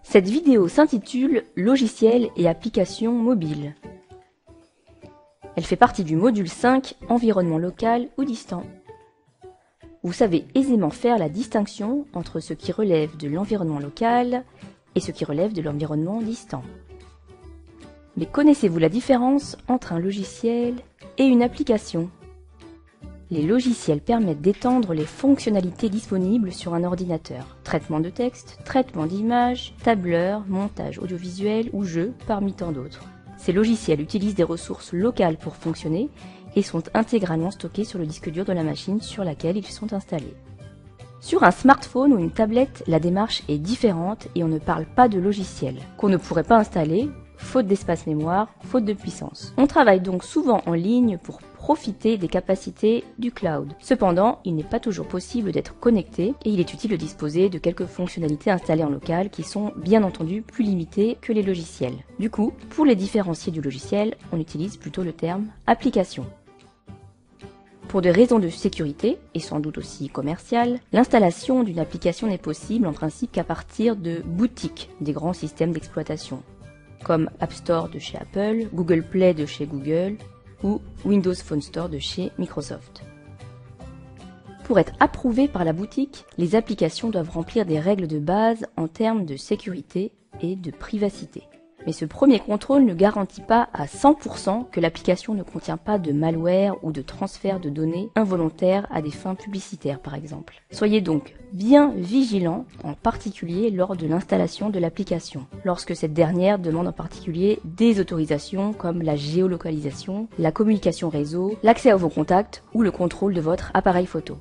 Cette vidéo s'intitule « Logiciels et applications mobiles ». Elle fait partie du module 5 « Environnement local ou distant ». Vous savez aisément faire la distinction entre ce qui relève de l'environnement local et ce qui relève de l'environnement distant. Mais connaissez-vous la différence entre un logiciel et une application ? Les logiciels permettent d'étendre les fonctionnalités disponibles sur un ordinateur. Traitement de texte, traitement d'images, tableur, montage audiovisuel ou jeu, parmi tant d'autres. Ces logiciels utilisent des ressources locales pour fonctionner et sont intégralement stockés sur le disque dur de la machine sur laquelle ils sont installés. Sur un smartphone ou une tablette, la démarche est différente et on ne parle pas de logiciel, qu'on ne pourrait pas installer, faute d'espace mémoire, faute de puissance. On travaille donc souvent en ligne pour profiter des capacités du cloud. Cependant, il n'est pas toujours possible d'être connecté et il est utile de disposer de quelques fonctionnalités installées en local qui sont bien entendu plus limitées que les logiciels. Du coup, pour les différencier du logiciel, on utilise plutôt le terme application. Pour des raisons de sécurité, et sans doute aussi commerciales, l'installation d'une application n'est possible en principe qu'à partir de boutiques des grands systèmes d'exploitation, comme App Store de chez Apple, Google Play de chez Google ou Windows Phone Store de chez Microsoft. Pour être approuvées par la boutique, les applications doivent remplir des règles de base en termes de sécurité et de privacité. Mais ce premier contrôle ne garantit pas à 100% que l'application ne contient pas de malware ou de transfert de données involontaires à des fins publicitaires par exemple. Soyez donc bien vigilants, en particulier lors de l'installation de l'application, lorsque cette dernière demande en particulier des autorisations comme la géolocalisation, la communication réseau, l'accès à vos contacts ou le contrôle de votre appareil photo.